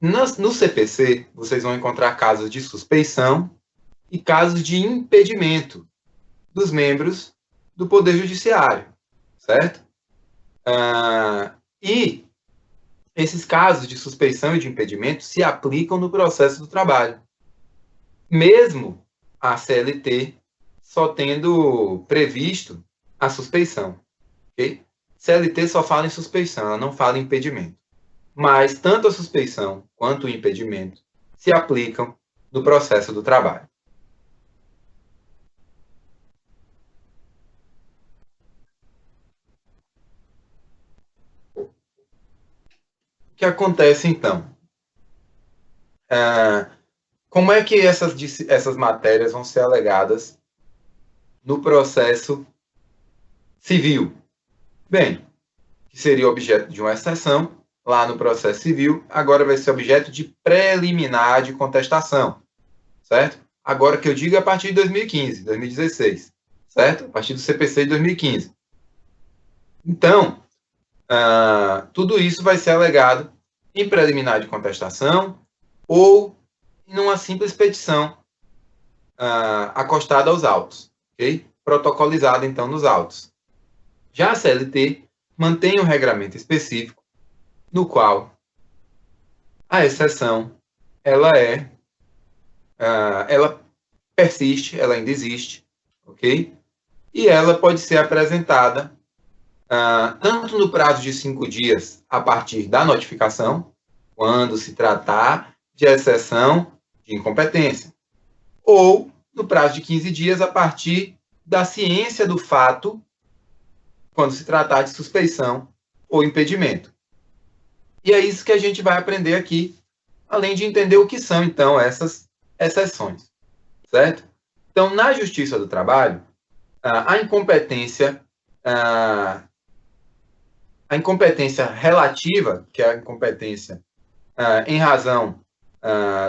No CPC, vocês vão encontrar casos de suspeição e casos de impedimento dos membros do Poder Judiciário, certo? E esses casos de suspeição e de impedimento se aplicam no processo do trabalho, mesmo a CLT só tendo previsto a suspeição, ok? CLT só fala em suspeição, ela não fala em impedimento. Mas tanto a suspeição quanto o impedimento se aplicam no processo do trabalho. O que acontece, então? Como é que essas matérias vão ser alegadas no processo civil? Bem, que seria objeto de uma exceção lá no processo civil, agora vai ser objeto de preliminar de contestação, certo? Agora que eu digo é a partir de 2015, 2016, certo? A partir do CPC de 2015. Então, tudo isso vai ser alegado em preliminar de contestação ou em uma simples petição acostada aos autos, ok? Protocolizada, então, nos autos. Já a CLT mantém um regramento específico no qual a exceção ela persiste, ela ainda existe, ok? E ela pode ser apresentada tanto no prazo de 5 dias a partir da notificação, quando se tratar de exceção de incompetência, ou no prazo de 15 dias a partir da ciência do fato, quando se tratar de suspeição ou impedimento. E é isso que a gente vai aprender aqui, além de entender o que são, então, essas exceções, certo? Então, na Justiça do Trabalho, a incompetência relativa, que é a incompetência em razão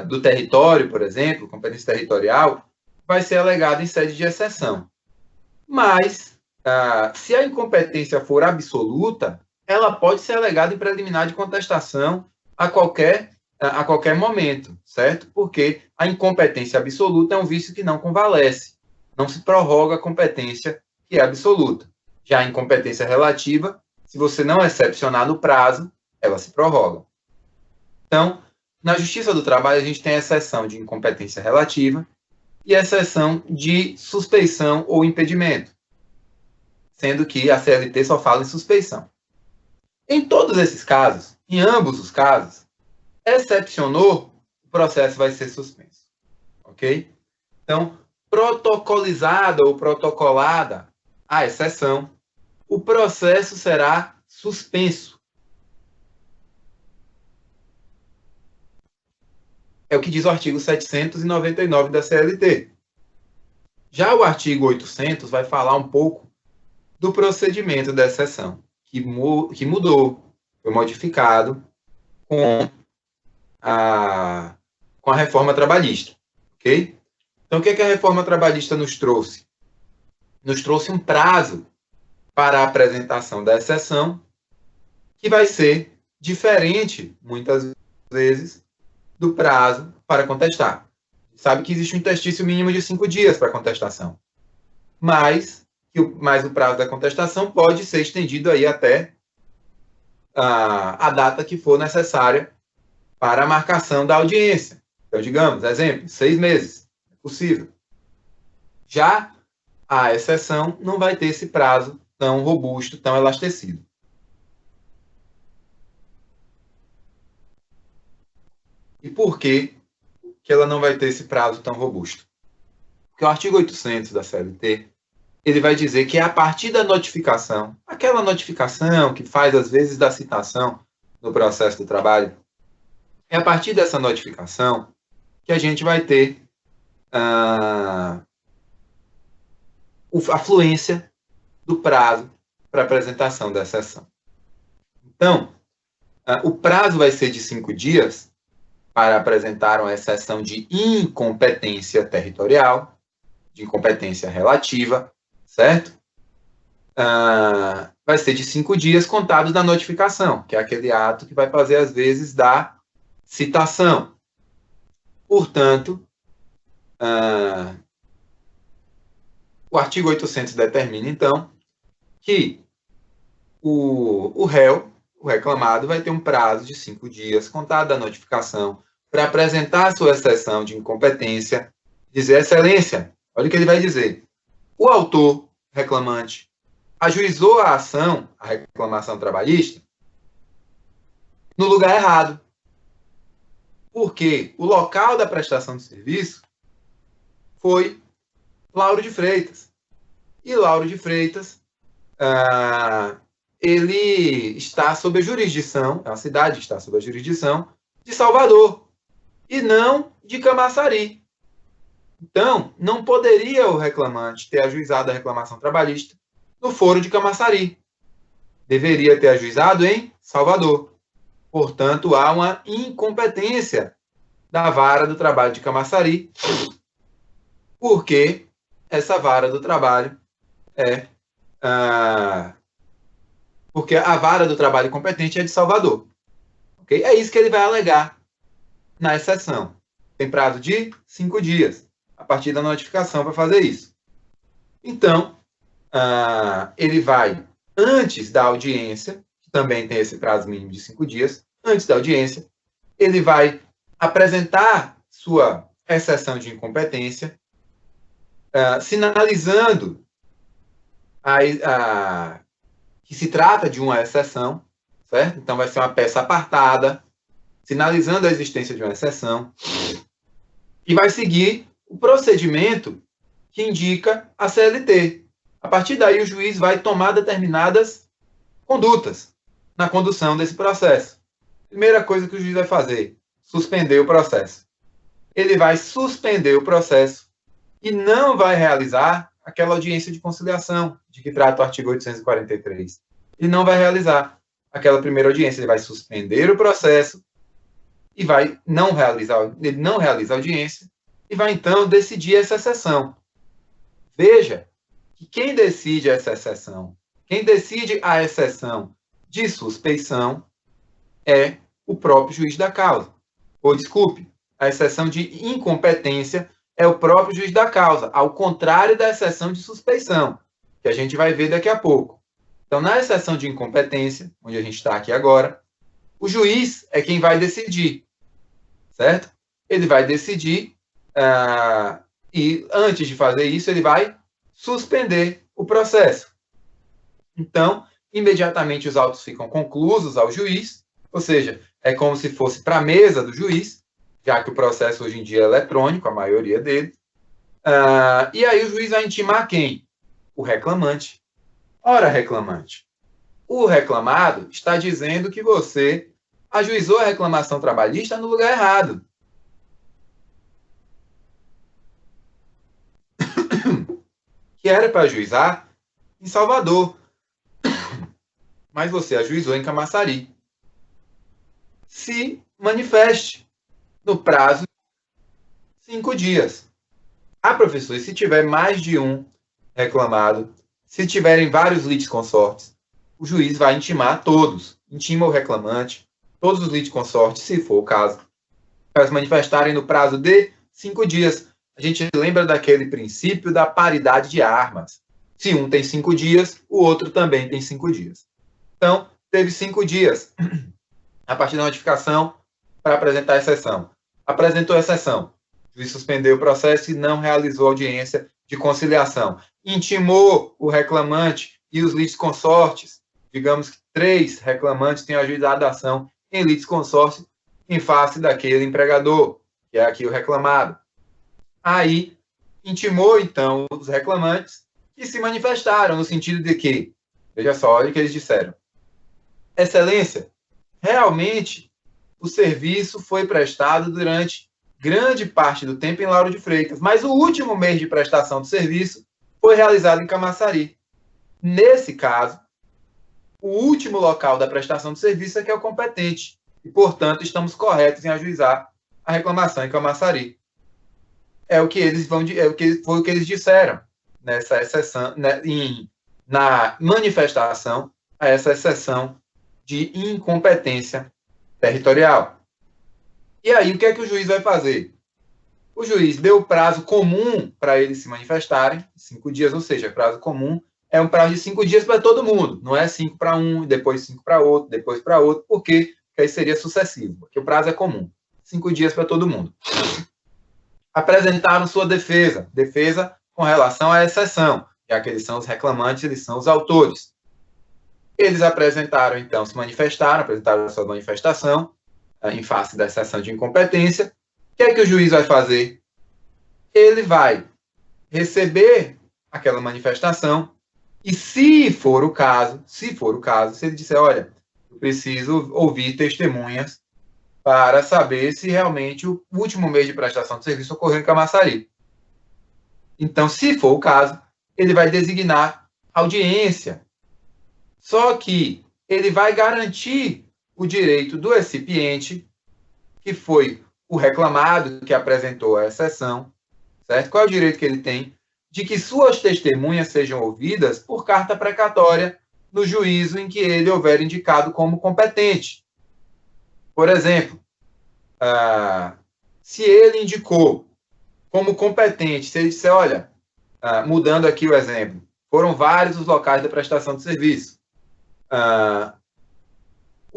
do território, por exemplo, competência territorial, vai ser alegada em sede de exceção. Mas, se a incompetência for absoluta, ela pode ser alegada em preliminar de contestação a qualquer momento, certo? Porque a incompetência absoluta é um vício que não convalesce, não se prorroga a competência que é absoluta. Já a incompetência relativa, se você não excepcionar no prazo, ela se prorroga. Então, na Justiça do Trabalho, a gente tem a exceção de incompetência relativa e a exceção de suspeição ou impedimento, sendo que a CLT só fala em suspeição. Em todos esses casos, em ambos os casos, excepcionou, o processo vai ser suspenso, ok? Então, protocolizada ou protocolada a exceção, o processo será suspenso. É o que diz o artigo 799 da CLT. Já o artigo 800 vai falar um pouco do procedimento da exceção, que mudou, foi modificado com a reforma trabalhista, ok? Então, o que a reforma trabalhista nos trouxe? Nos trouxe um prazo para a apresentação da exceção, que vai ser diferente, muitas vezes, do prazo para contestar. Sabe que existe um interstício mínimo de 5 dias para contestação, mas o prazo da contestação pode ser estendido aí até a data que for necessária para a marcação da audiência. Então, digamos, exemplo, 6 meses, é possível. Já a exceção não vai ter esse prazo tão robusto, tão elastecido. E por que ela não vai ter esse prazo tão robusto? Porque o artigo 800 da CLT, ele vai dizer que é a partir da notificação, aquela notificação que faz, às vezes, da citação no processo do trabalho, é a partir dessa notificação que a gente vai ter a fluência do prazo para apresentação da exceção. Então, o prazo vai ser de 5 dias para apresentar uma exceção de incompetência territorial, de incompetência relativa, certo? Vai ser de 5 dias contados da notificação, que é aquele ato que vai fazer, às vezes, da citação. Portanto, o artigo 800 determina, então, que o réu, o reclamado, vai ter um prazo de 5 dias, contado da notificação, para apresentar a sua exceção de incompetência, dizer, excelência, olha o que ele vai dizer. O autor, reclamante, ajuizou a ação, a reclamação trabalhista, no lugar errado. Porque o local da prestação de serviço foi Lauro de Freitas. E Lauro de Freitas, ele está sob a jurisdição, a cidade está sob a jurisdição de Salvador, e não de Camaçari. Então, não poderia o reclamante ter ajuizado a reclamação trabalhista no foro de Camaçari. Deveria ter ajuizado em Salvador. Portanto, há uma incompetência da vara do trabalho de Camaçari, porque essa vara do trabalho porque a vara do trabalho competente é de Salvador. Okay? É isso que ele vai alegar na exceção. Tem prazo de 5 dias, a partir da notificação, para fazer isso. Então, ele vai, antes da audiência, que também tem esse prazo mínimo de 5 dias, antes da audiência, ele vai apresentar sua exceção de incompetência, sinalizando que se trata de uma exceção, certo? Então, vai ser uma peça apartada, sinalizando a existência de uma exceção, e vai seguir o procedimento que indica a CLT. A partir daí, o juiz vai tomar determinadas condutas na condução desse processo. Primeira coisa que o juiz vai fazer, suspender o processo. Ele vai suspender o processo e não vai realizar aquela audiência de conciliação de que trata o artigo 843. Ele não vai realizar aquela primeira audiência, ele vai suspender o processo e vai não realiza a audiência e vai, então, decidir essa exceção. Veja que quem decide essa exceção, quem decide a exceção de suspeição é o próprio juiz da causa. Ou, desculpe, a exceção de incompetência é o próprio juiz da causa, ao contrário da exceção de suspeição, que a gente vai ver daqui a pouco. Então, na exceção de incompetência, onde a gente está aqui agora, o juiz é quem vai decidir, certo? Ele vai decidir e, antes de fazer isso, ele vai suspender o processo. Então, imediatamente os autos ficam conclusos ao juiz, ou seja, é como se fosse para a mesa do juiz, já que o processo hoje em dia é eletrônico, a maioria dele. E aí o juiz vai intimar quem? O reclamante. Ora, reclamante, o reclamado está dizendo que você ajuizou a reclamação trabalhista no lugar errado. Que era para ajuizar em Salvador. Mas você ajuizou em Camaçari. Se manifeste no prazo de 5 dias. Professor, e se tiver mais de um reclamado, se tiverem vários litisconsortes, o juiz vai intimar todos. Intima o reclamante, todos os litisconsortes, se for o caso, para se manifestarem no prazo de 5 dias. A gente lembra daquele princípio da paridade de armas. Se um tem 5 dias, o outro também tem 5 dias. Então, teve 5 dias a partir da notificação para apresentar a exceção. Apresentou a exceção. O juiz suspendeu o processo e não realizou audiência de conciliação. Intimou o reclamante e os litisconsortes. Digamos que 3 reclamantes tenham ajuizado a ação em litisconsórcio em face daquele empregador, que é aqui o reclamado. Aí, intimou, então, os reclamantes que se manifestaram no sentido de que, veja só, olha o que eles disseram. Excelência, realmente o serviço foi prestado durante grande parte do tempo em Lauro de Freitas, mas o último mês de prestação do serviço foi realizado em Camaçari. Nesse caso, o último local da prestação do serviço é que é o competente e, portanto, estamos corretos em ajuizar a reclamação em Camaçari. Foi o que eles disseram nessa exceção, na manifestação a essa exceção de incompetência territorial. E aí, o que é que o juiz vai fazer? O juiz deu o prazo comum para eles se manifestarem, 5 dias, ou seja, prazo comum é um prazo de 5 dias para todo mundo, não é 5 para um, depois 5 para outro, depois para outro, porque aí seria sucessivo, porque o prazo é comum, 5 dias para todo mundo. Apresentaram sua defesa com relação à exceção, já que eles são os reclamantes, eles são os autores. Eles apresentaram, então, se manifestaram, apresentaram a sua manifestação em face da exceção de incompetência. O que é que o juiz vai fazer? Ele vai receber aquela manifestação e, se for o caso, se ele disser, olha, eu preciso ouvir testemunhas para saber se realmente o último mês de prestação de serviço ocorreu em Camaçari. Então, se for o caso, ele vai designar audiência. Só que ele vai garantir o direito do recipiente, que foi o reclamado que apresentou a exceção, certo? Qual é o direito que ele tem? De que suas testemunhas sejam ouvidas por carta precatória no juízo em que ele houver indicado como competente. Por exemplo, se ele indicou como competente, se ele disser, olha, mudando aqui o exemplo, foram vários os locais de prestação de serviço.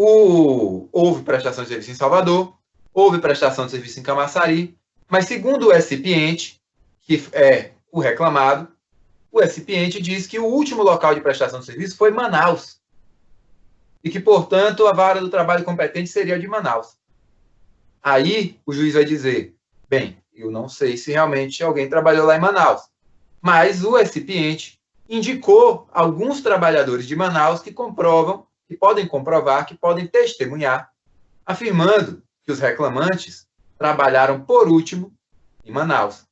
Houve prestação de serviço em Salvador, houve prestação de serviço em Camaçari, mas segundo o recipiente, que é o reclamado, o recipiente diz que o último local de prestação de serviço foi Manaus, e que, portanto, a vara do trabalho competente seria de Manaus. Aí o juiz vai dizer, bem, eu não sei se realmente alguém trabalhou lá em Manaus, mas o recipiente indicou alguns trabalhadores de Manaus que podem comprovar, que podem testemunhar, afirmando que os reclamantes trabalharam por último em Manaus.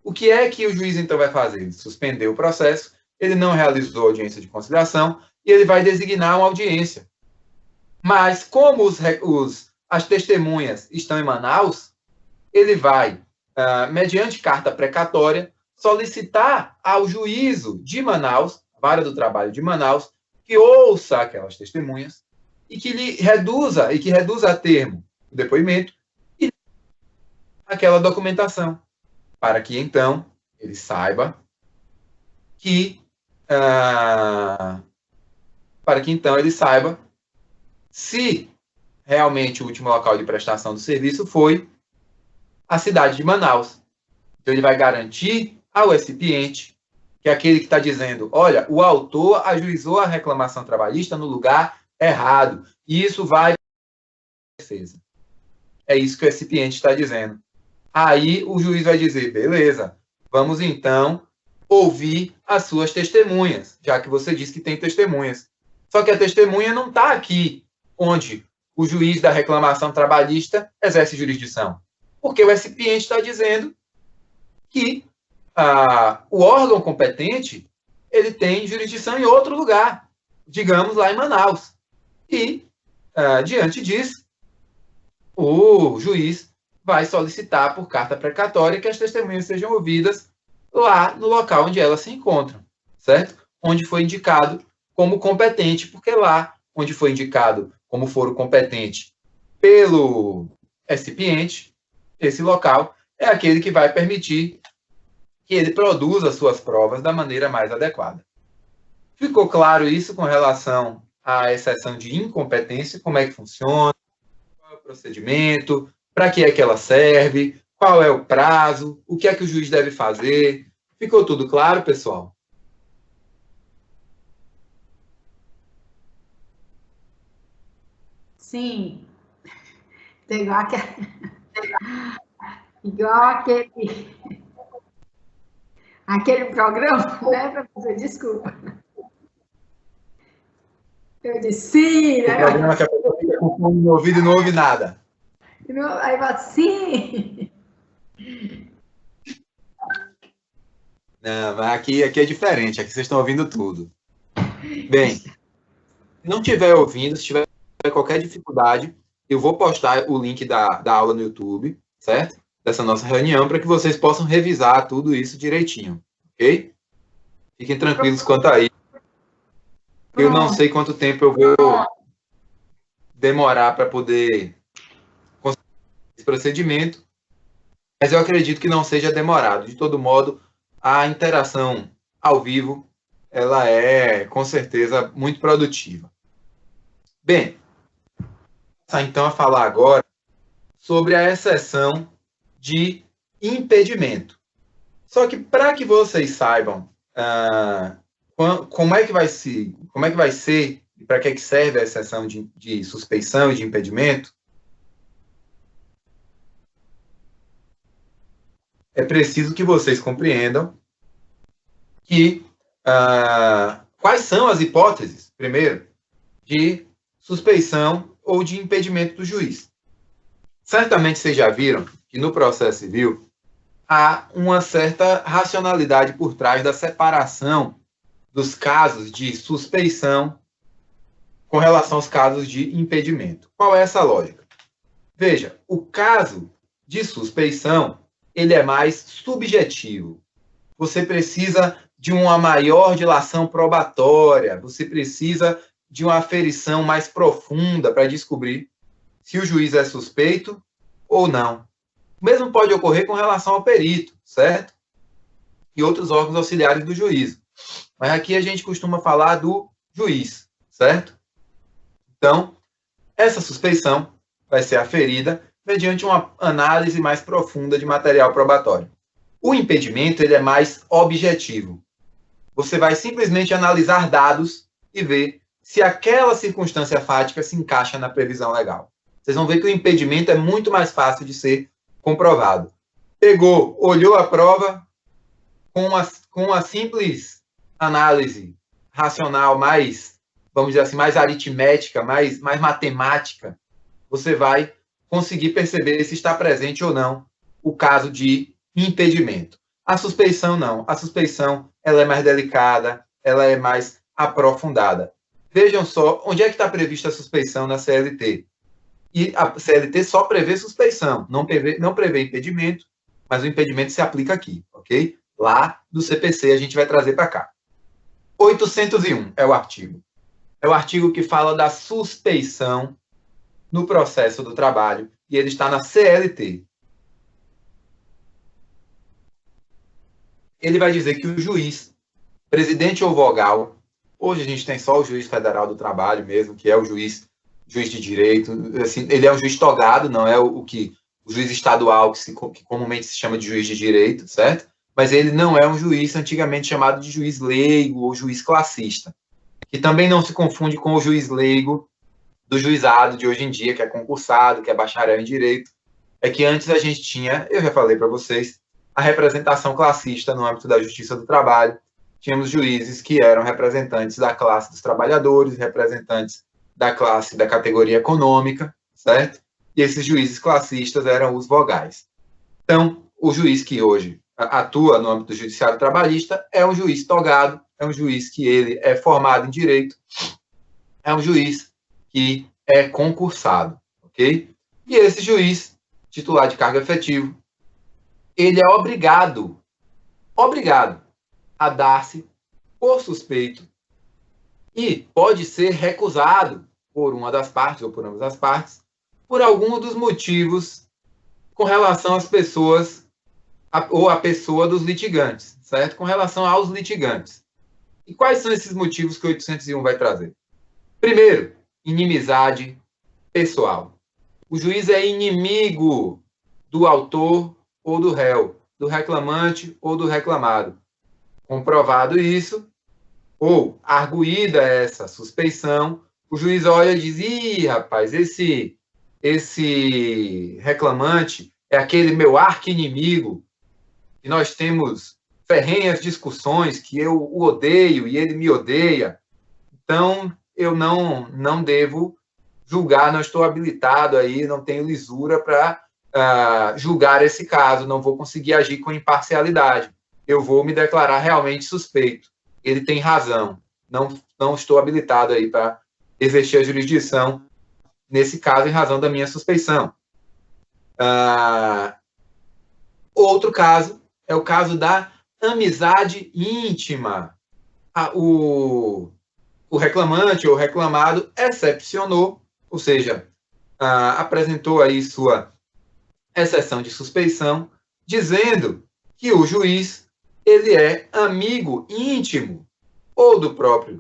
O que é que o juiz então vai fazer? Ele suspendeu o processo, ele não realizou audiência de conciliação e ele vai designar uma audiência. Mas como as testemunhas estão em Manaus, ele vai, mediante carta precatória, solicitar ao juízo de Manaus, vara do trabalho de Manaus, que ouça aquelas testemunhas e que reduza a termo o depoimento e aquela documentação, para que então ele saiba se realmente o último local de prestação do serviço foi a cidade de Manaus. Então ele vai garantir ao recipiente que aquele que está dizendo, olha, o autor ajuizou a reclamação trabalhista no lugar errado, e isso vai para a defesa. É isso que o recipiente está dizendo. Aí o juiz vai dizer, beleza, vamos então ouvir as suas testemunhas, já que você disse que tem testemunhas. Só que a testemunha não está aqui onde o juiz da reclamação trabalhista exerce jurisdição. Porque o recipiente está dizendo que o órgão competente ele tem jurisdição em outro lugar, digamos lá em Manaus. E, diante disso, o juiz vai solicitar por carta precatória que as testemunhas sejam ouvidas lá no local onde elas se encontram, certo? Onde foi indicado como competente, porque lá onde foi indicado como foro competente pelo recipiente, esse local é aquele que vai permitir que ele produza suas provas da maneira mais adequada. Ficou claro isso com relação à exceção de incompetência, como é que funciona, qual é o procedimento, para que é que ela serve, qual é o prazo, o que é que o juiz deve fazer. Ficou tudo claro, pessoal? Sim. Igual aquele programa, né, professor? Desculpa. Eu disse sim, né? O programa que a pessoa fica com fone no ouvido e não ouve nada. Aí eu falo, sim. Não, mas aqui é diferente, aqui vocês estão ouvindo tudo. Bem, se não estiver ouvindo, se tiver qualquer dificuldade, eu vou postar o link da aula no YouTube, certo? Dessa nossa reunião, para que vocês possam revisar tudo isso direitinho, ok? Fiquem tranquilos quanto a isso. Eu não sei quanto tempo eu vou demorar para poder conseguir procedimento, mas eu acredito que não seja demorado. De todo modo, a interação ao vivo, ela é, com certeza, muito produtiva. Bem, vou começar então a falar agora sobre a exceção de impedimento. Só que para que vocês saibam como é que vai ser e para que serve a exceção de suspeição e de impedimento, é preciso que vocês compreendam que quais são as hipóteses, primeiro, de suspeição ou de impedimento do juiz. Certamente vocês já viram que no processo civil há uma certa racionalidade por trás da separação dos casos de suspeição com relação aos casos de impedimento. Qual é essa lógica? Veja, o caso de suspeição, ele é mais subjetivo. Você precisa de uma maior dilação probatória, você precisa de uma aferição mais profunda para descobrir se o juiz é suspeito ou não. O mesmo pode ocorrer com relação ao perito, certo? E outros órgãos auxiliares do juízo. Mas aqui a gente costuma falar do juiz, certo? Então, essa suspeição vai ser aferida mediante uma análise mais profunda de material probatório. O impedimento, ele é mais objetivo. Você vai simplesmente analisar dados e ver se aquela circunstância fática se encaixa na previsão legal. Vocês vão ver que o impedimento é muito mais fácil de ser comprovado. Pegou, olhou a prova, com uma simples análise racional mais, vamos dizer assim, mais aritmética, mais matemática, você vai conseguir perceber se está presente ou não o caso de impedimento. A suspeição não. A suspeição, ela é mais delicada, ela é mais aprofundada. Vejam só, onde é que está prevista a suspeição na CLT? E a CLT só prevê suspeição, não prevê impedimento, mas o impedimento se aplica aqui, ok? Lá do CPC a gente vai trazer para cá. 801 é o artigo. É o artigo que fala da suspeição no processo do trabalho, e ele está na CLT. Ele vai dizer que o juiz, presidente ou vogal, hoje a gente tem só o juiz federal do trabalho mesmo, que é o juiz de direito, assim, ele é um juiz togado, não é o juiz estadual, que comumente se chama de juiz de direito, certo? Mas ele não é um juiz antigamente chamado de juiz leigo ou juiz classista, que também não se confunde com o juiz leigo do juizado de hoje em dia, que é concursado, que é bacharel em direito. É que antes a gente tinha, eu já falei para vocês, a representação classista no âmbito da justiça do trabalho. Tínhamos juízes que eram representantes da classe dos trabalhadores, representantes da classe da categoria econômica, certo? E esses juízes classistas eram os vogais. Então, o juiz que hoje atua no âmbito do judiciário trabalhista é um juiz togado, é um juiz que ele é formado em direito, é um juiz que é concursado, ok? E esse juiz, titular de cargo efetivo, ele é obrigado a dar-se por suspeito e pode ser recusado por uma das partes ou por ambas as partes por algum dos motivos com relação às pessoas ou à pessoa dos litigantes, certo? Com relação aos litigantes. E quais são esses motivos que o 801 vai trazer? Primeiro, inimizade pessoal. O juiz é inimigo do autor ou do réu, do reclamante ou do reclamado. Comprovado isso, ou arguída essa suspeição, o juiz olha e diz: ih, rapaz, esse reclamante é aquele meu arqui-inimigo, que nós temos ferrenhas discussões, que eu o odeio e ele me odeia. Então, eu não devo julgar, não estou habilitado aí, não tenho lisura para julgar esse caso, não vou conseguir agir com imparcialidade. Eu vou me declarar realmente suspeito. Ele tem razão. Não estou habilitado aí para exercer a jurisdição nesse caso em razão da minha suspeição. Outro caso é o caso da amizade íntima. O reclamante ou reclamado excepcionou, ou seja, apresentou aí sua exceção de suspeição, dizendo que o juiz ele é amigo íntimo ou da própria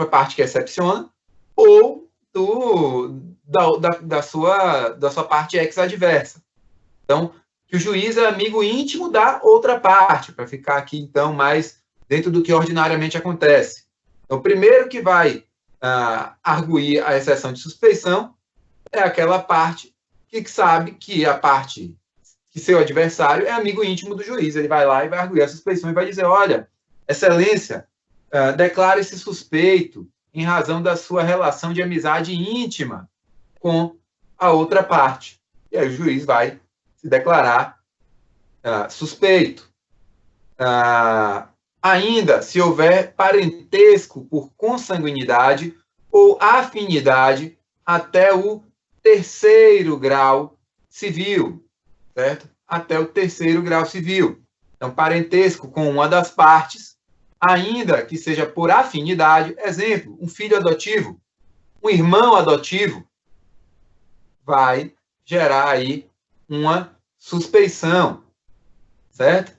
parte que excepciona, ou da sua parte ex-adversa. Então, que o juiz é amigo íntimo da outra parte, para ficar aqui, então, mais dentro do que ordinariamente acontece. Então, o primeiro que vai arguir a exceção de suspeição é aquela parte que sabe que a parte, que seu adversário é amigo íntimo do juiz. Ele vai lá e vai arguir a suspeição e vai dizer, olha, excelência, declare-se suspeito em razão da sua relação de amizade íntima com a outra parte. E aí o juiz vai se declarar suspeito. Ainda, se houver parentesco por consanguinidade ou afinidade até o 3º grau civil, certo? Até o 3º grau civil. Então, parentesco com uma das partes, ainda que seja por afinidade, exemplo, um filho adotivo, um irmão adotivo, vai gerar aí uma suspeição, certo?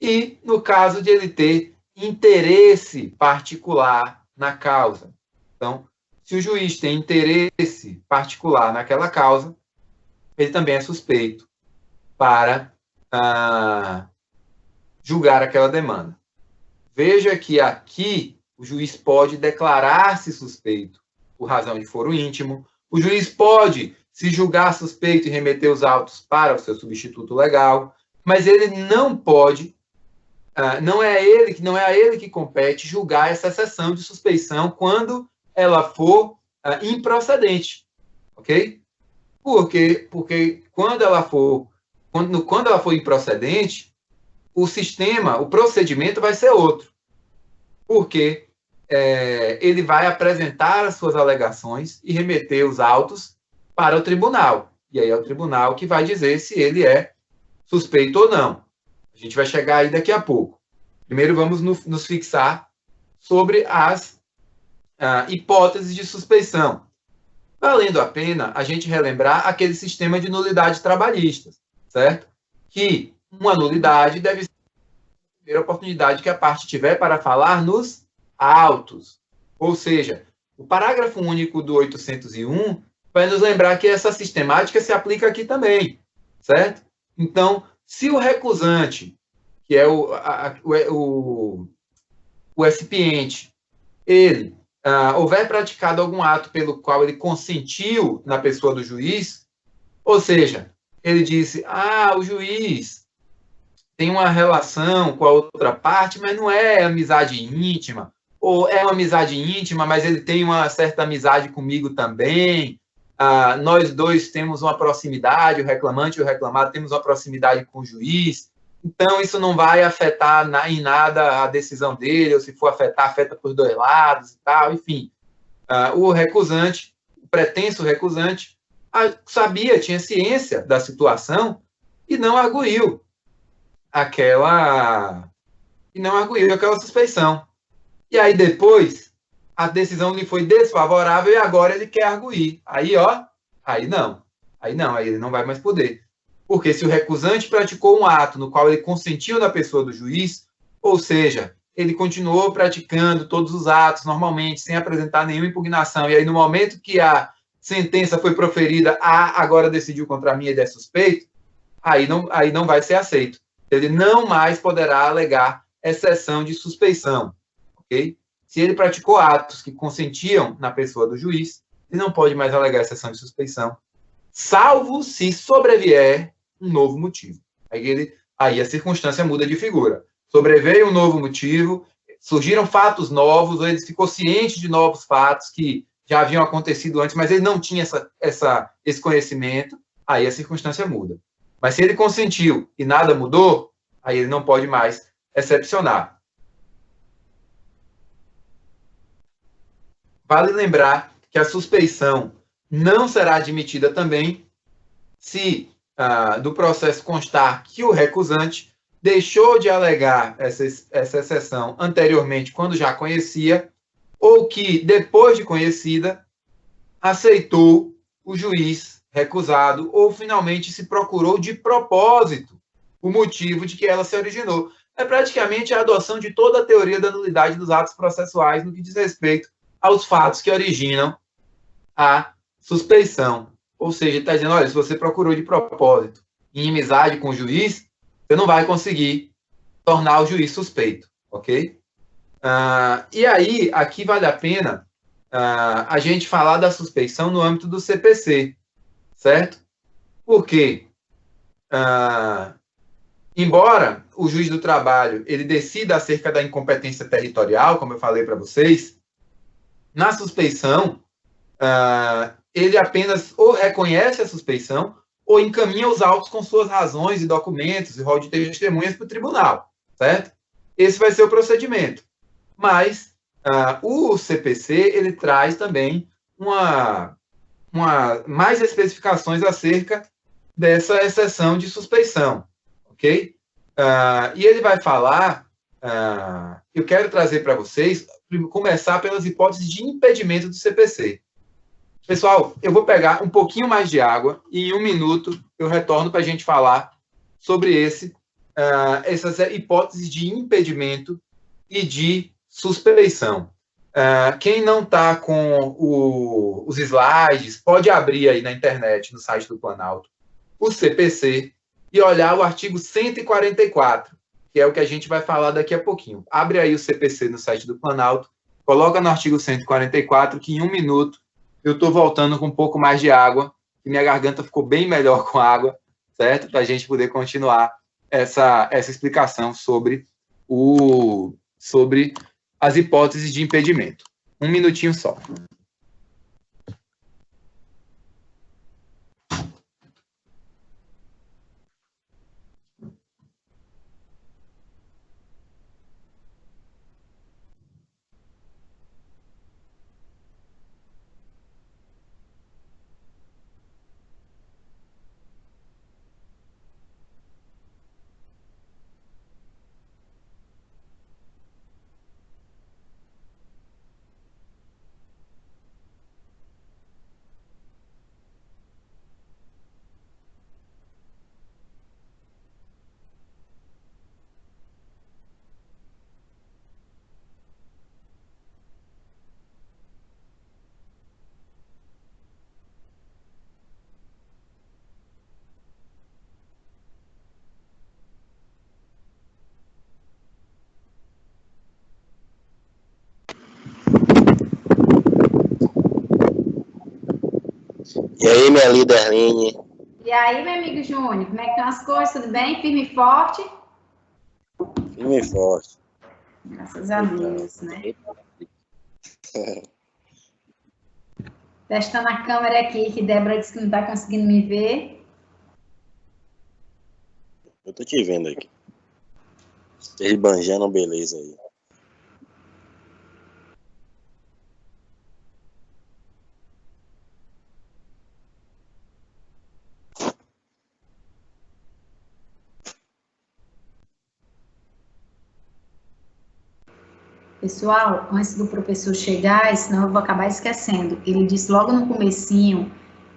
E no caso de ele ter interesse particular na causa. Então, se o juiz tem interesse particular naquela causa, ele também é suspeito para julgar aquela demanda. Veja que aqui o juiz pode declarar-se suspeito por razão de foro íntimo, o juiz pode se julgar suspeito e remeter os autos para o seu substituto legal, mas ele não pode, não é a ele que compete julgar essa exceção de suspeição quando ela for improcedente, ok? Porque quando ela for improcedente, o procedimento vai ser outro. Porque ele vai apresentar as suas alegações e remeter os autos para o tribunal. E aí é o tribunal que vai dizer se ele é suspeito ou não. A gente vai chegar aí daqui a pouco. Primeiro vamos nos fixar sobre as hipóteses de suspeição. Valendo a pena a gente relembrar aquele sistema de nulidade trabalhista, certo? Que uma nulidade deve ser a primeira oportunidade que a parte tiver para falar nos autos. Ou seja, o parágrafo único do 801 vai nos lembrar que essa sistemática se aplica aqui também, certo? Então, se o recusante, que é o expiente, ele houver praticado algum ato pelo qual ele consentiu na pessoa do juiz, ou seja, ele disse, o juiz tem uma relação com a outra parte, mas não é amizade íntima, ou é uma amizade íntima, mas ele tem uma certa amizade comigo também, nós dois temos uma proximidade, o reclamante e o reclamado temos uma proximidade com o juiz, então isso não vai afetar em nada a decisão dele, ou se for afetar, afeta por dois lados e tal, enfim. O recusante, o pretenso recusante, tinha ciência da situação e não arguiu aquela suspeição. E aí depois a decisão lhe foi desfavorável e agora ele quer arguir. Aí não, aí ele não vai mais poder. Porque se o recusante praticou um ato no qual ele consentiu na pessoa do juiz, ou seja, ele continuou praticando todos os atos normalmente, sem apresentar nenhuma impugnação, e aí no momento que a sentença foi proferida, agora decidiu contra mim, ele é suspeito, aí não vai ser aceito. Ele não mais poderá alegar exceção de suspeição, ok? Se ele praticou atos que consentiam na pessoa do juiz, ele não pode mais alegar exceção de suspeição, salvo se sobrevier um novo motivo. Aí a circunstância muda de figura. Sobreveio um novo motivo, surgiram fatos novos, ou ele ficou ciente de novos fatos que já haviam acontecido antes, mas ele não tinha esse conhecimento, aí a circunstância muda. Mas se ele consentiu e nada mudou, aí ele não pode mais excepcionar. Vale lembrar que a suspeição não será admitida também se do processo constar que o recusante deixou de alegar essa exceção anteriormente, quando já conhecia, ou que, depois de conhecida, aceitou o juiz recusado, ou finalmente se procurou de propósito o motivo de que ela se originou. É praticamente a adoção de toda a teoria da nulidade dos atos processuais no que diz respeito aos fatos que originam a suspeição. Ou seja, está dizendo, olha, se você procurou de propósito, em inimizade com o juiz, você não vai conseguir tornar o juiz suspeito, ok? E aí, aqui vale a pena a gente falar da suspeição no âmbito do CPC, certo? Porque, embora o juiz do trabalho ele decida acerca da incompetência territorial, como eu falei para vocês, na suspeição, ele apenas ou reconhece a suspeição ou encaminha os autos com suas razões e documentos e rol de testemunhas para o tribunal, certo? Esse vai ser o procedimento. Mas o CPC ele traz também mais especificações acerca dessa exceção de suspeição, ok? E ele vai falar, eu quero trazer para vocês, começar pelas hipóteses de impedimento do CPC. Pessoal, eu vou pegar um pouquinho mais de água e em 1 minuto eu retorno para a gente falar sobre essas hipóteses de impedimento e de suspeição. Quem não está com os slides, pode abrir aí na internet, no site do Planalto, o CPC e olhar o artigo 144, que é o que a gente vai falar daqui a pouquinho. Abre aí o CPC no site do Planalto, coloca no artigo 144, que em 1 minuto eu estou voltando com um pouco mais de água, e minha garganta ficou bem melhor com água, certo? Para a gente poder continuar essa explicação sobre as hipóteses de impedimento. 1 minutinho só. E aí, minha líder Aline? E aí, meu amigo Júnior, como é que estão as coisas? Tudo bem? Firme e forte? Firme e forte. Graças a Deus, né? Testando a câmera aqui, que Débora disse que não está conseguindo me ver. Eu tô te vendo aqui. Eles banjando beleza aí. Pessoal, antes do professor chegar, senão eu vou acabar esquecendo. Ele disse logo no comecinho,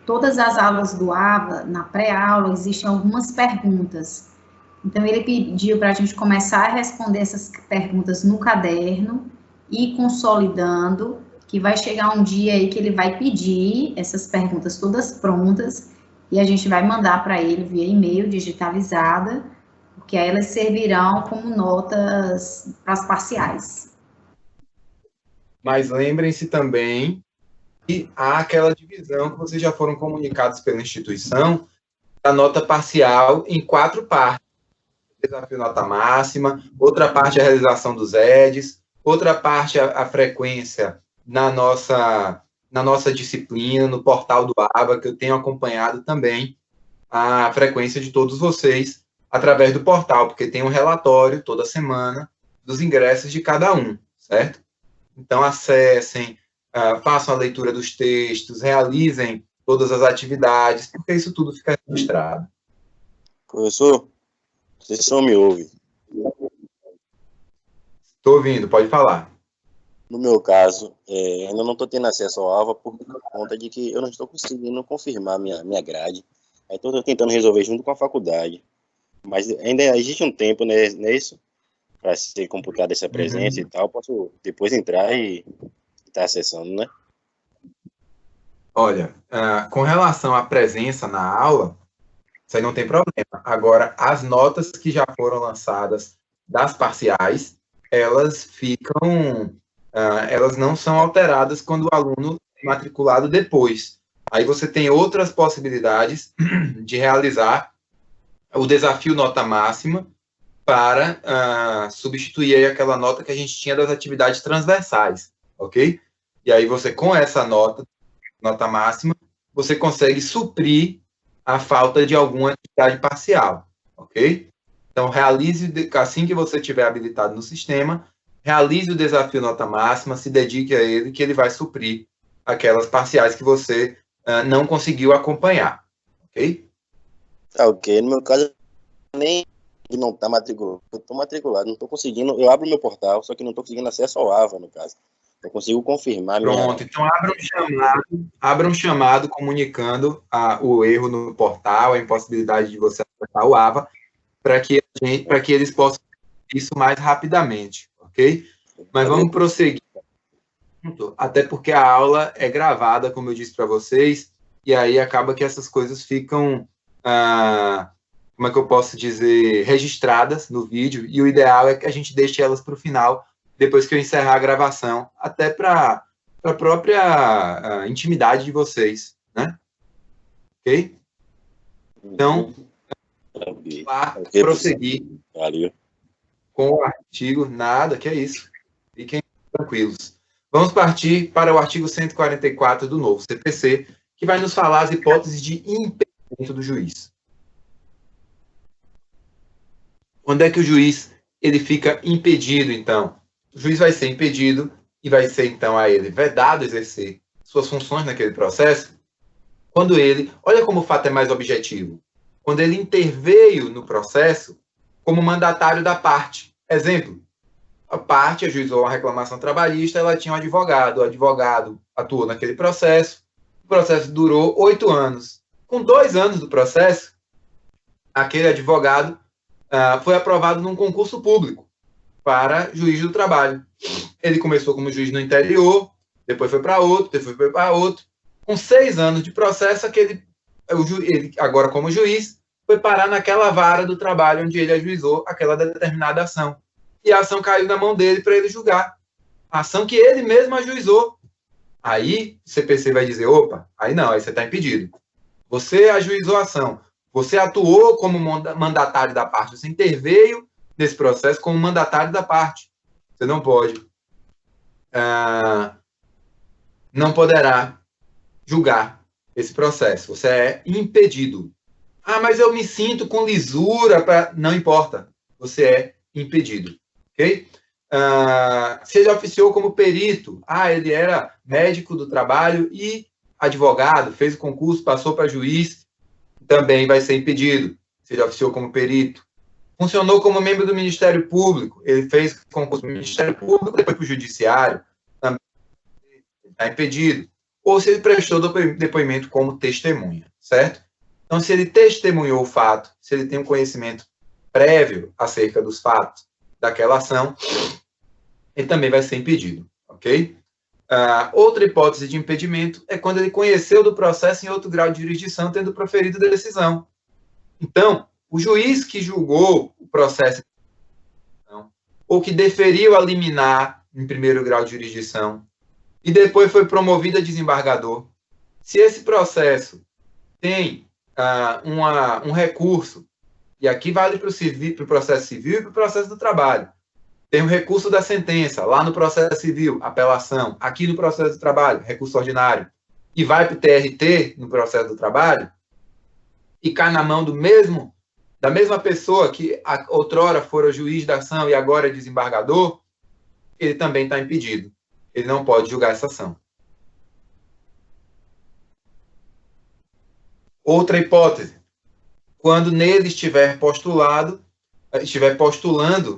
todas as aulas do AVA, na pré-aula, existem algumas perguntas. Então, ele pediu para a gente começar a responder essas perguntas no caderno e consolidando, que vai chegar um dia aí que ele vai pedir essas perguntas todas prontas e a gente vai mandar para ele via e-mail digitalizada, porque aí elas servirão como notas para as parciais. Mas lembrem-se também que há aquela divisão que vocês já foram comunicados pela instituição, da nota parcial em 4 partes. Desafio nota máxima, outra parte a realização dos EDs, outra parte a frequência na nossa disciplina, no portal do AVA, que eu tenho acompanhado também a frequência de todos vocês através do portal, porque tem um relatório toda semana dos ingressos de cada um, certo? Então, acessem, façam a leitura dos textos, realizem todas as atividades, porque isso tudo fica registrado. Professor, vocês só me ouvem. Estou ouvindo, pode falar. No meu caso, ainda não estou tendo acesso ao AVA por conta de que eu não estou conseguindo confirmar minha grade. Então, estou tentando resolver junto com a faculdade. Mas ainda existe um tempo, né, nisso, para ser computada essa presença e tal. Posso depois entrar e estar acessando, né? Olha, com relação à presença na aula, isso aí não tem problema. Agora, as notas que já foram lançadas das parciais, elas ficam, elas não são alteradas quando o aluno é matriculado depois. Aí você tem outras possibilidades de realizar o desafio nota máxima para substituir aí aquela nota que a gente tinha das atividades transversais, ok? E aí você, com essa nota máxima, você consegue suprir a falta de alguma atividade parcial, ok? Então, realize, assim que você estiver habilitado no sistema, realize o desafio nota máxima, se dedique a ele, que ele vai suprir aquelas parciais que você não conseguiu acompanhar, ok? Ok, no meu caso, nem não está matriculado. Eu estou matriculado, não estou conseguindo. Eu abro meu portal, só que não estou conseguindo acesso ao AVA, no caso. Eu consigo confirmar. Pronto, então abra um chamado comunicando o erro no portal, a impossibilidade de você acessar o AVA, para que eles possam fazer isso mais rapidamente, ok? Mas vamos prosseguir, até porque a aula é gravada, como eu disse para vocês, e aí acaba que essas coisas ficam, como é que eu posso dizer, registradas no vídeo, e o ideal é que a gente deixe elas para o final, depois que eu encerrar a gravação, até para a própria intimidade de vocês, né? Ok? Então, prosseguir com o artigo. Nada, que é isso. Fiquem tranquilos. Vamos partir para o artigo 144 do novo CPC, que vai nos falar as hipóteses de impedimento do juiz. Quando é que o juiz ele fica impedido, então? O juiz vai ser impedido e vai ser, então, a ele vedado exercer suas funções naquele processo quando ele, olha como o fato é mais objetivo, quando ele interveio no processo como mandatário da parte. Exemplo, a parte ajuizou uma reclamação trabalhista, ela tinha um advogado, o advogado atuou naquele processo, o processo durou 8 anos. Com 2 anos do processo, aquele advogado foi aprovado num concurso público para juiz do trabalho. Ele começou como juiz no interior, depois foi para outro, depois foi para outro. Com 6 anos de processo, ele, agora como juiz, foi parar naquela vara do trabalho onde ele ajuizou aquela determinada ação. E a ação caiu na mão dele para ele julgar. A ação que ele mesmo ajuizou. Aí o CPC vai dizer, opa, aí não, aí você está impedido. Você ajuizou a ação, você atuou como mandatário da parte, você interveio nesse processo como mandatário da parte. Você não pode, não poderá julgar esse processo. Você é impedido. Ah, mas eu me sinto com lisura para... Não importa, você é impedido. Ok? Se ele oficiou como perito, ele era médico do trabalho e advogado, fez o concurso, passou para juiz, também vai ser impedido. Se ele oficiou como perito. Funcionou como membro do Ministério Público, ele fez concurso no Ministério Público, depois para o Judiciário, também está impedido. Ou se ele prestou depoimento como testemunha, certo? Então, se ele testemunhou o fato, se ele tem um conhecimento prévio acerca dos fatos daquela ação, ele também vai ser impedido, ok? Outra hipótese de impedimento é quando ele conheceu do processo em outro grau de jurisdição, tendo proferido a decisão. Então, o juiz que julgou o processo ou que deferiu a liminar em primeiro grau de jurisdição e depois foi promovido a desembargador, se esse processo tem um recurso, e aqui vale para o processo civil e para o processo do trabalho, tem um recurso da sentença, lá no processo civil, apelação, aqui no processo do trabalho, recurso ordinário, e vai para o TRT no processo do trabalho, e cai na mão da mesma pessoa que outrora fora juiz da ação e agora é desembargador, ele também está impedido. Ele não pode julgar essa ação. Outra hipótese, quando nele estiver postulando,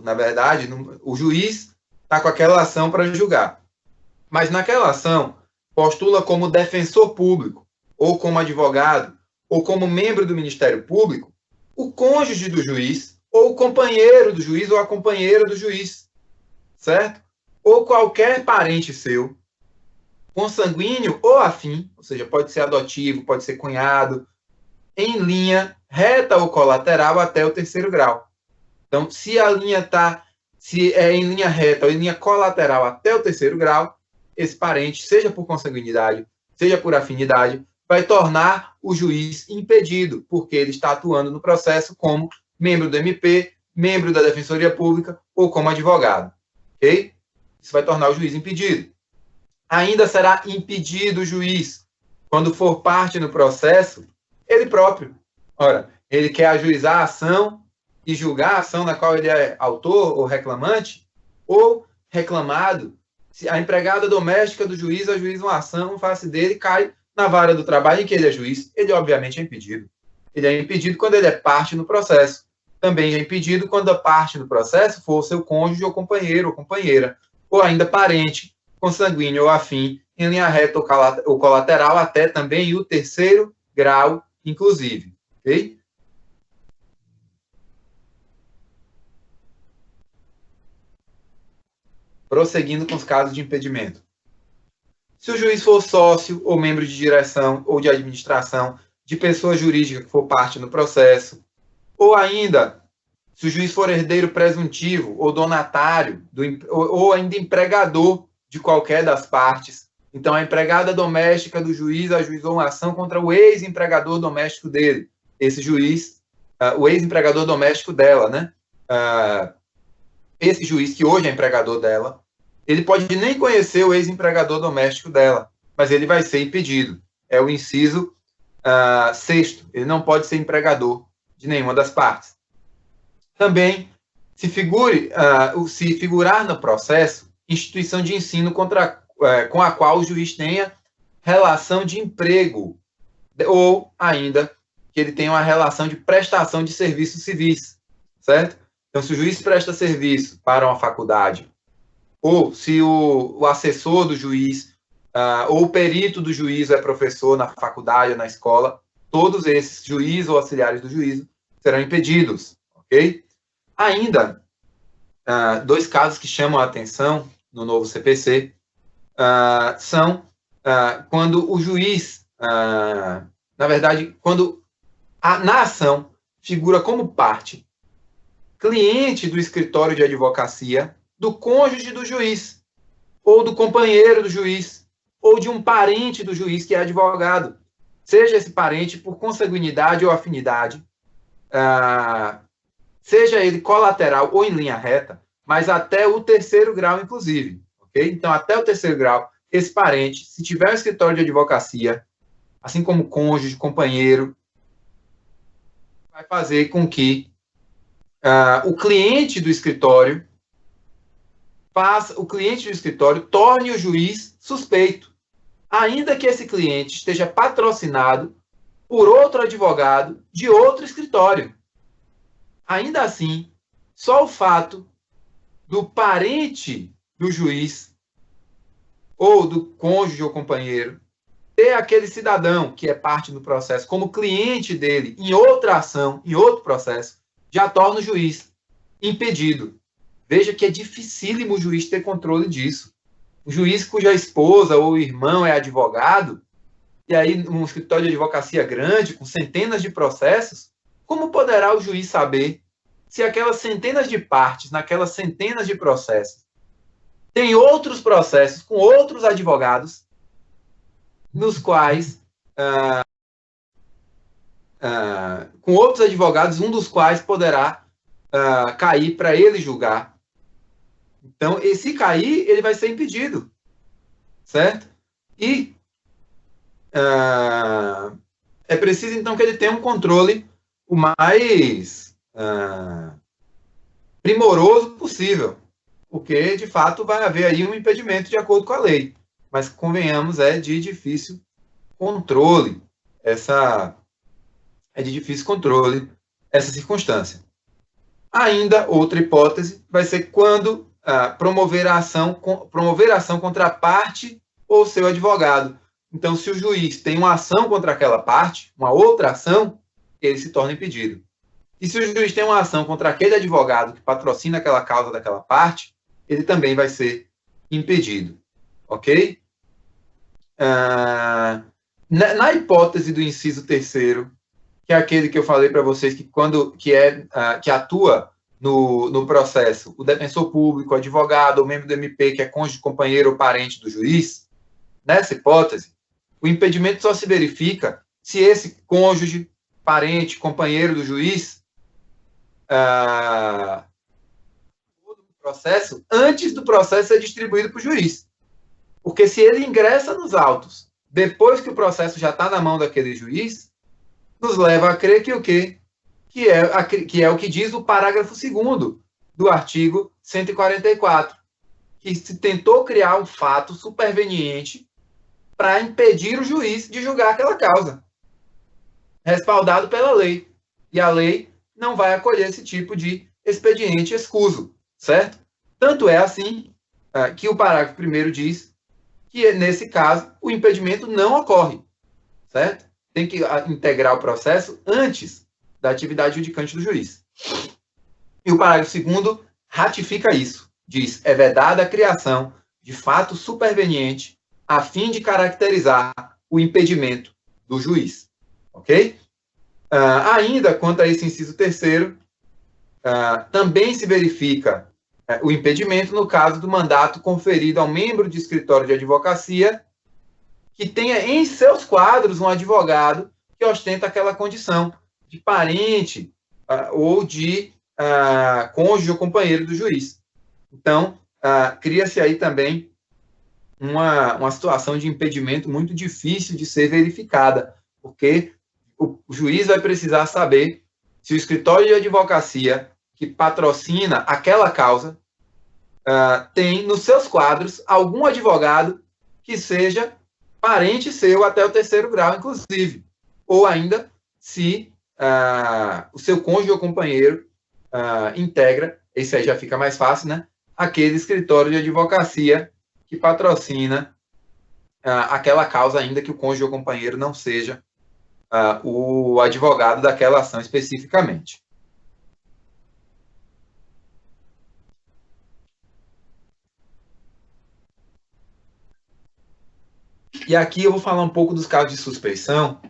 na verdade, o juiz está com aquela ação para julgar. mas naquela ação postula como defensor público, ou como advogado, ou como membro do Ministério Público, o cônjuge do juiz, ou o companheiro do juiz, ou a companheira do juiz, certo? Ou qualquer parente seu, consanguíneo ou afim, ou seja, pode ser adotivo, pode ser cunhado, em linha reta ou colateral até o terceiro grau. Então, se a linha está, se é em linha reta ou em linha colateral até o terceiro grau, esse parente, seja por consanguinidade, seja por afinidade, vai tornar o juiz impedido, porque ele está atuando no processo como membro do MP, membro da Defensoria Pública ou como advogado. Ok? Isso vai tornar o juiz impedido. Ainda será impedido o juiz, quando for parte no processo, ele próprio. Ora, ele quer ajuizar a ação e julgar a ação na qual ele é autor ou reclamante, ou reclamado. Se a empregada doméstica do juiz ajuiza uma ação, face dele cai na vara do trabalho em que ele é juiz. Ele, obviamente, é impedido. Ele é impedido quando ele é parte no processo. Também é impedido quando a parte no processo for o seu cônjuge ou companheiro ou companheira, ou ainda parente, consanguíneo ou afim, em linha reta ou colateral, até também o terceiro grau, inclusive. Ok? Prosseguindo com os casos de impedimento. Se o juiz for sócio ou membro de direção ou de administração de pessoa jurídica que for parte no processo, ou ainda, se o juiz for herdeiro presuntivo ou donatário, ou ainda empregador de qualquer das partes. Então, a empregada doméstica do juiz ajuizou uma ação contra o ex-empregador doméstico dele. Esse juiz, o ex-empregador doméstico dela, né? Esse juiz, que hoje é empregador dela, ele pode nem conhecer o ex-empregador doméstico dela, mas ele vai ser impedido. É o inciso 6º. Ele não pode ser empregador de nenhuma das partes. Também, se figurar no processo, instituição de ensino com a qual o juiz tenha relação de emprego, ou ainda que ele tenha uma relação de prestação de serviços civis, certo? Então, se o juiz presta serviço para uma faculdade, ou se o assessor do juiz, ou o perito do juiz é professor na faculdade ou na escola, todos esses juízes ou auxiliares do juízo serão impedidos, ok? Ainda, 2 casos que chamam a atenção no novo CPC são quando o juiz, na verdade, quando na ação figura como parte cliente do escritório de advocacia, do cônjuge do juiz, ou do companheiro do juiz, ou de um parente do juiz que é advogado, seja esse parente por consanguinidade ou afinidade, seja ele colateral ou em linha reta, mas até o terceiro grau, inclusive. Okay? Então, até o terceiro grau, esse parente, se tiver um escritório de advocacia, assim como cônjuge, companheiro, vai fazer com que o cliente do escritório torne o juiz suspeito, ainda que esse cliente esteja patrocinado por outro advogado de outro escritório. Ainda assim, só o fato do parente do juiz ou do cônjuge ou companheiro ter aquele cidadão que é parte do processo como cliente dele em outra ação, em outro processo, já torna o juiz impedido. Veja que é dificílimo o juiz ter controle disso. O juiz cuja esposa ou irmão é advogado, e aí um escritório de advocacia grande, com centenas de processos, como poderá o juiz saber se aquelas centenas de partes, naquelas centenas de processos, tem outros processos com outros advogados, nos quais, com outros advogados, um dos quais poderá cair para ele julgar. Então, se cair, ele vai ser impedido, certo? E é preciso, então, que ele tenha um controle o mais primoroso possível, porque, de fato, vai haver aí um impedimento de acordo com a lei. Mas, convenhamos, é de difícil controle essa circunstância. Ainda, outra hipótese vai ser quando promover a ação contra a parte ou seu advogado. Então, se o juiz tem uma ação contra aquela parte, uma outra ação, ele se torna impedido. E se o juiz tem uma ação contra aquele advogado que patrocina aquela causa daquela parte, ele também vai ser impedido. Ok? Na hipótese do inciso 3º, que é aquele que eu falei para vocês que atua no processo, o defensor público, o advogado, ou membro do MP, que é cônjuge, companheiro ou parente do juiz, nessa hipótese, o impedimento só se verifica se esse cônjuge, parente, companheiro do juiz, processo antes do processo ser distribuído para o juiz. Porque se ele ingressa nos autos depois que o processo já está na mão daquele juiz, nos leva a crer que o quê? Que é o que diz o parágrafo 2º do artigo 144, que se tentou criar um fato superveniente para impedir o juiz de julgar aquela causa, respaldado pela lei. E a lei não vai acolher esse tipo de expediente escuso, certo? Tanto é assim que o parágrafo 1º diz que, nesse caso, o impedimento não ocorre, certo? Tem que integrar o processo antes da atividade judicante do juiz. E o parágrafo 2º ratifica isso. Diz, é vedada a criação de fato superveniente a fim de caracterizar o impedimento do juiz. Ok? Ainda quanto a esse inciso 3º, também se verifica o impedimento no caso do mandato conferido ao membro de escritório de advocacia que tenha em seus quadros um advogado que ostenta aquela condição de parente ou de cônjuge ou companheiro do juiz. Então, cria-se aí também uma situação de impedimento muito difícil de ser verificada, porque o juiz vai precisar saber se o escritório de advocacia que patrocina aquela causa tem nos seus quadros algum advogado que seja parente seu até o 3º grau, inclusive. Ou ainda, se o seu cônjuge ou companheiro integra, esse aí já fica mais fácil, né? Aquele escritório de advocacia que patrocina aquela causa, ainda que o cônjuge ou companheiro não seja o advogado daquela ação especificamente. E aqui eu vou falar um pouco dos casos de suspeição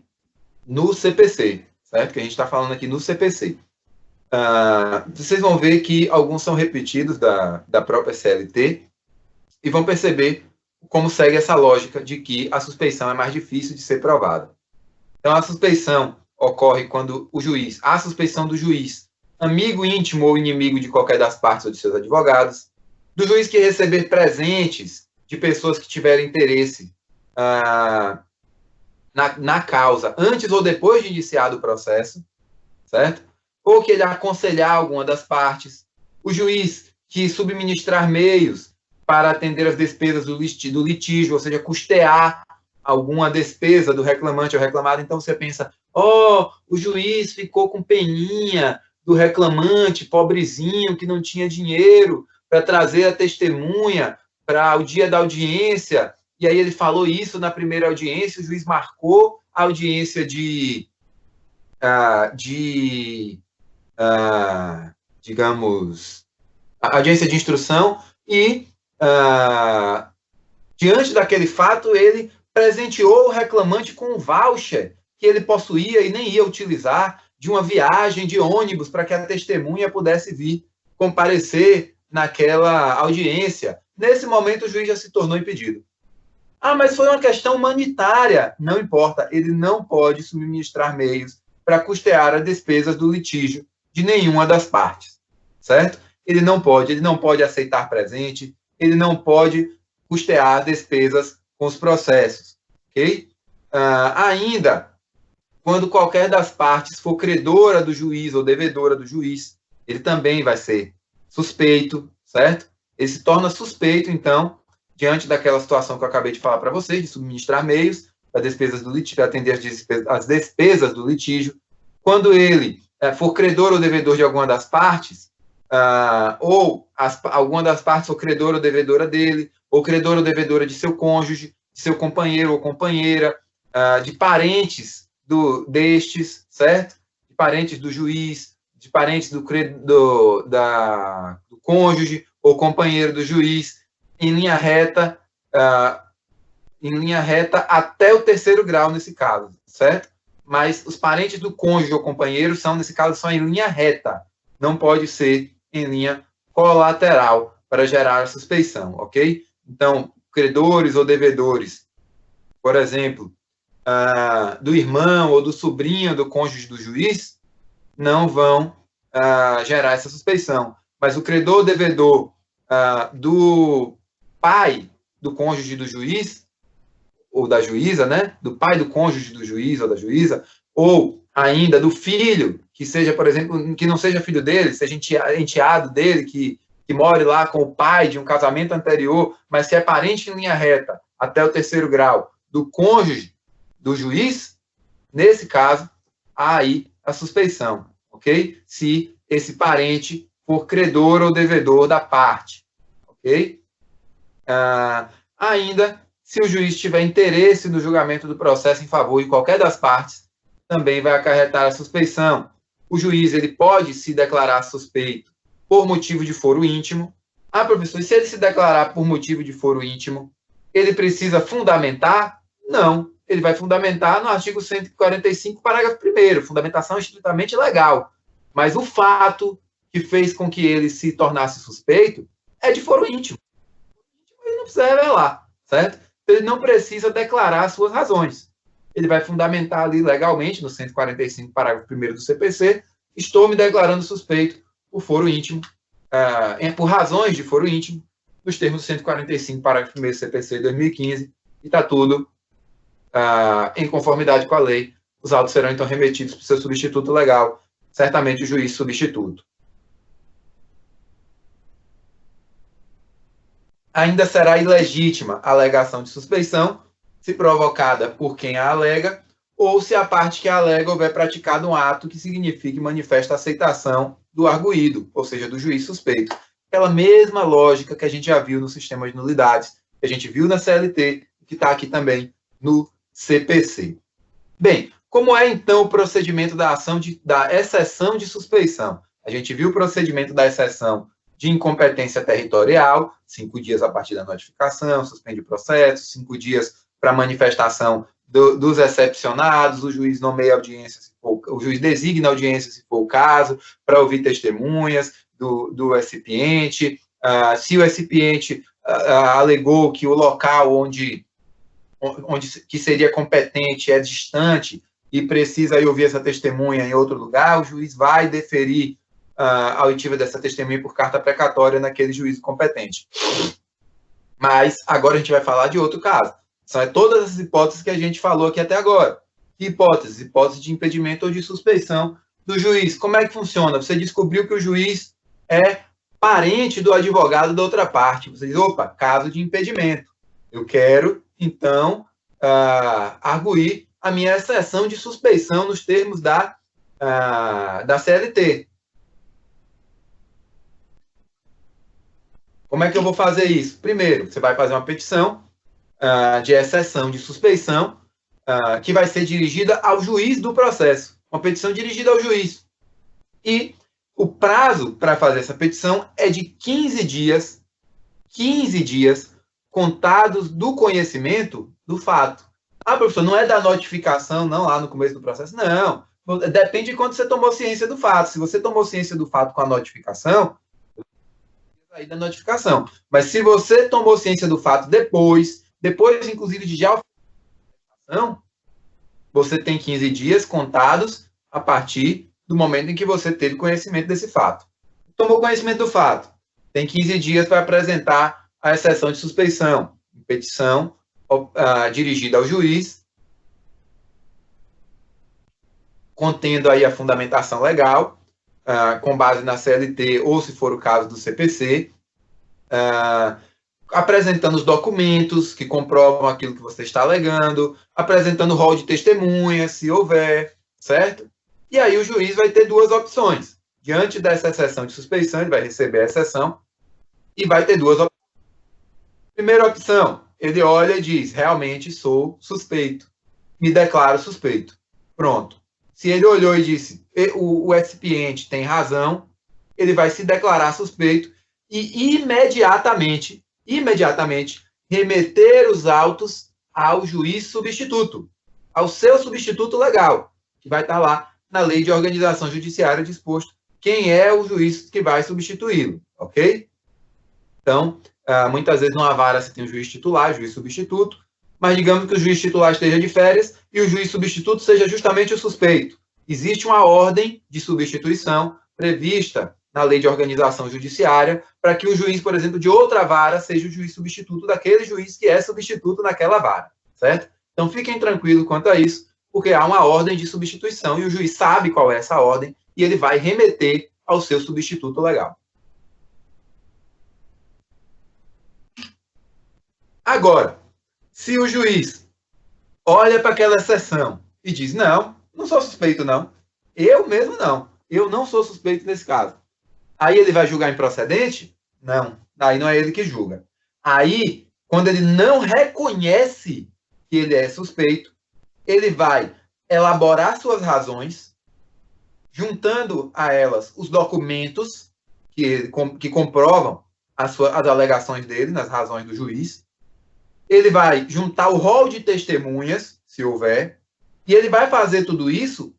no CPC, certo? Que a gente está falando aqui no CPC. Vocês vão ver que alguns são repetidos da própria CLT e vão perceber como segue essa lógica de que a suspeição é mais difícil de ser provada. Então, a suspeição ocorre quando a suspeição do juiz, amigo íntimo ou inimigo de qualquer das partes ou de seus advogados, do juiz que receber presentes de pessoas que tiverem interesse na causa, antes ou depois de iniciado o processo, certo? Ou que ele aconselhar alguma das partes, o juiz que subministrar meios para atender as despesas do litígio, ou seja, custear alguma despesa do reclamante ou reclamado. Então, você pensa, o juiz ficou com peninha do reclamante, pobrezinho, que não tinha dinheiro para trazer a testemunha para o dia da audiência, e aí ele falou isso na primeira audiência, o juiz marcou a audiência digamos, a audiência de instrução e, diante daquele fato, ele presenteou o reclamante com um voucher que ele possuía e nem ia utilizar, de uma viagem de ônibus para que a testemunha pudesse vir comparecer naquela audiência. Nesse momento, o juiz já se tornou impedido. Mas foi uma questão humanitária. Não importa, ele não pode subministrar meios para custear as despesas do litígio de nenhuma das partes, certo? Ele não pode aceitar presente, ele não pode custear despesas com os processos, ok? Ainda, quando qualquer das partes for credora do juiz ou devedora do juiz, ele também vai ser suspeito, certo? Ele se torna suspeito, então, diante daquela situação que eu acabei de falar para vocês, de subministrar meios para despesas do litígio, para atender as despesas do litígio. Quando ele for credor ou devedor de alguma das partes, ou alguma das partes for credora ou devedora dele, ou credora ou devedora de seu cônjuge, de seu companheiro ou companheira, de parentes destes, certo? De parentes do juiz, de parentes do cônjuge ou companheiro do juiz, em linha reta até o terceiro grau, nesse caso, certo? Mas os parentes do cônjuge ou companheiro são, nesse caso, só em linha reta. Não pode ser em linha colateral para gerar suspeição, ok? Então, credores ou devedores, por exemplo, do irmão ou do sobrinho do cônjuge do juiz, não vão gerar essa suspeição. Mas o credor ou devedor do pai do cônjuge do juiz, ou da juíza, né? Do pai do cônjuge do juiz ou da juíza, ou ainda do filho, que seja, por exemplo, que não seja filho dele, seja enteado dele, que more lá com o pai de um casamento anterior, mas que é parente em linha reta até o terceiro grau do cônjuge do juiz, nesse caso, há aí a suspeição, ok? Se esse parente for credor ou devedor da parte, ok? Ainda, se o juiz tiver interesse no julgamento do processo em favor de qualquer das partes, também vai acarretar a suspeição. O juiz ele pode se declarar suspeito por motivo de foro íntimo. Professor, e se ele se declarar por motivo de foro íntimo, ele precisa fundamentar? Não. Ele vai fundamentar no artigo 145, parágrafo 1º, fundamentação estritamente legal. Mas o fato que fez com que ele se tornasse suspeito é de foro íntimo. Ele não precisa revelar, certo? Ele não precisa declarar as suas razões. Ele vai fundamentar ali legalmente, no 145, parágrafo 1º do CPC, estou me declarando suspeito por foro íntimo, por razões de foro íntimo, nos termos do 145, parágrafo 1º do CPC de 2015, e está tudo em conformidade com a lei. Os autos serão, então, remetidos para o seu substituto legal, certamente o juiz substituto. Ainda será ilegítima a alegação de suspeição, se provocada por quem a alega, ou se a parte que a alega houver praticado um ato que signifique manifesta aceitação do arguído, ou seja, do juiz suspeito. Aquela mesma lógica que a gente já viu no sistema de nulidades, que a gente viu na CLT, que está aqui também no CPC. Bem, como é então o procedimento da ação da exceção de suspeição? A gente viu o procedimento da exceção de incompetência territorial, 5 dias a partir da notificação, suspende o processo, 5 dias para manifestação dos excepcionados, o juiz nomeia audiência, o juiz designa audiência, se for o caso, para ouvir testemunhas do recipiente. Se o recipiente alegou que o local onde que seria competente é distante e precisa aí ouvir essa testemunha em outro lugar, o juiz vai deferir a oitiva dessa testemunha por carta precatória naquele juízo competente. Mas agora a gente vai falar de outro caso. São todas as hipóteses que a gente falou aqui até agora. Que hipóteses? Hipótese de impedimento ou de suspeição do juiz. Como é que funciona? Você descobriu que o juiz é parente do advogado da outra parte. Você diz, opa, caso de impedimento. Eu quero, então, arguir a minha exceção de suspeição nos termos da CLT. Como é que eu vou fazer isso? Primeiro, você vai fazer uma petição de exceção de suspeição, que vai ser dirigida ao juiz do processo. Uma petição dirigida ao juiz. E o prazo para fazer essa petição é de 15 dias contados do conhecimento do fato. Professor, não é da notificação, não, lá no começo do processo? Não. Depende de quando você tomou ciência do fato. Se você tomou ciência do fato com a notificação, aí da notificação. Mas se você tomou ciência do fato depois, inclusive, de já você tem 15 dias contados a partir do momento em que você teve conhecimento desse fato. Tomou conhecimento do fato, tem 15 dias para apresentar a exceção de suspeição, petição dirigida ao juiz, contendo aí a fundamentação legal, com base na CLT ou, se for o caso, do CPC, apresentando os documentos que comprovam aquilo que você está alegando, apresentando o rol de testemunhas, se houver, certo? E aí o juiz vai ter duas opções. diante dessa exceção de suspeição, ele vai receber a exceção e vai ter duas opções. Primeira opção, ele olha e diz, realmente sou suspeito, me declaro suspeito. Pronto. Se ele olhou e disse, o excipiente tem razão, ele vai se declarar suspeito e imediatamente remeter os autos ao juiz substituto, ao seu substituto legal, que vai estar lá na Lei de Organização Judiciária disposto quem é o juiz que vai substituí-lo, ok? Então, muitas vezes numa vara você tem o juiz titular, o juiz substituto, mas digamos que o juiz titular esteja de férias e o juiz substituto seja justamente o suspeito. Existe uma ordem de substituição prevista na Lei de Organização Judiciária para que o juiz, por exemplo, de outra vara seja o juiz substituto daquele juiz que é substituto naquela vara, certo? Então, fiquem tranquilos quanto a isso, porque há uma ordem de substituição e o juiz sabe qual é essa ordem e ele vai remeter ao seu substituto legal. Agora, se o juiz olha para aquela exceção e diz, não sou suspeito, não. Eu mesmo não. Eu não sou suspeito nesse caso. Aí ele vai julgar improcedente? Não. Aí não é ele que julga. Aí, quando ele não reconhece que ele é suspeito, ele vai elaborar suas razões, juntando a elas os documentos que comprovam as alegações dele, nas razões do juiz. Ele vai juntar o rol de testemunhas, se houver, e ele vai fazer tudo isso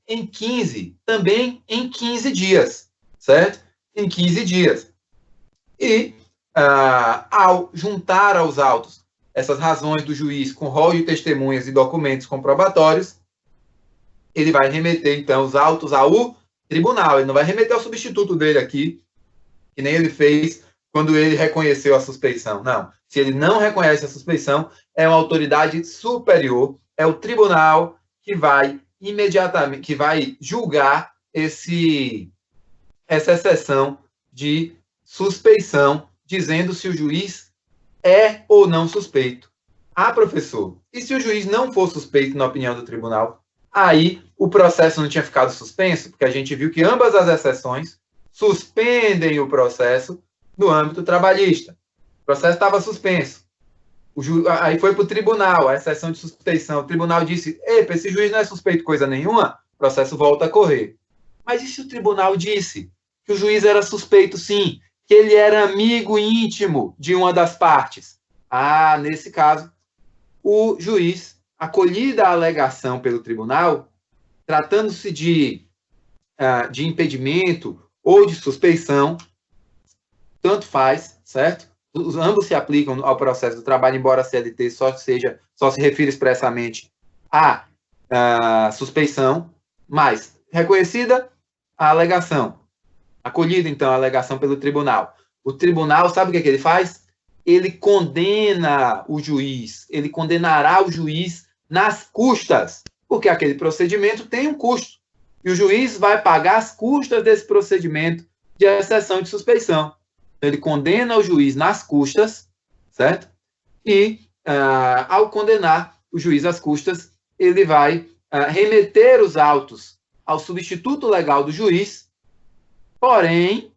também em 15 dias, certo? Em 15 dias. E, ao juntar aos autos essas razões do juiz com rol de testemunhas e documentos comprobatórios, ele vai remeter, então, os autos ao tribunal. Ele não vai remeter ao substituto dele aqui, que nem ele fez quando ele reconheceu a suspeição. Não. Se ele não reconhece a suspeição, é uma autoridade superior, é o tribunal que vai imediatamente, que vai julgar essa exceção de suspeição, dizendo se o juiz é ou não suspeito. Professor, e se o juiz não for suspeito na opinião do tribunal? Aí o processo não tinha ficado suspenso, porque a gente viu que ambas as exceções suspendem o processo no âmbito trabalhista. O processo estava suspenso. Aí foi para o tribunal, a exceção de suspeição. O tribunal disse, epa, esse juiz não é suspeito coisa nenhuma, o processo volta a correr. Mas e se o tribunal disse que o juiz era suspeito sim, que ele era amigo íntimo de uma das partes? Nesse caso, o juiz, acolhida a alegação pelo tribunal, tratando-se de impedimento ou de suspeição, tanto faz, certo? Ambos se aplicam ao processo do trabalho, embora a CLT só se refira expressamente à suspeição, mas reconhecida a alegação, acolhida, então, a alegação pelo tribunal. O tribunal, sabe o que ele faz? Ele condena o juiz, ele condenará o juiz nas custas, porque aquele procedimento tem um custo, e o juiz vai pagar as custas desse procedimento de exceção de suspeição. Ele condena o juiz nas custas, certo? E, ao condenar o juiz às custas, ele vai remeter os autos ao substituto legal do juiz, porém,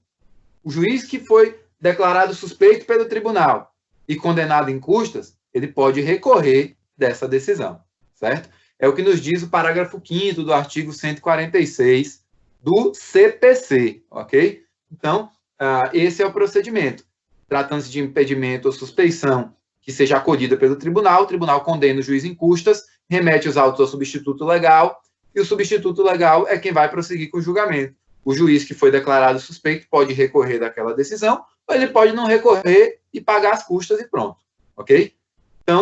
o juiz que foi declarado suspeito pelo tribunal e condenado em custas, ele pode recorrer dessa decisão, certo? É o que nos diz o parágrafo 5º do artigo 146 do CPC, ok? Então, esse é o procedimento. Tratando-se de impedimento ou suspeição que seja acolhida pelo tribunal, o tribunal condena o juiz em custas, remete os autos ao substituto legal, e o substituto legal é quem vai prosseguir com o julgamento. O juiz que foi declarado suspeito pode recorrer daquela decisão, ou ele pode não recorrer e pagar as custas e pronto, ok?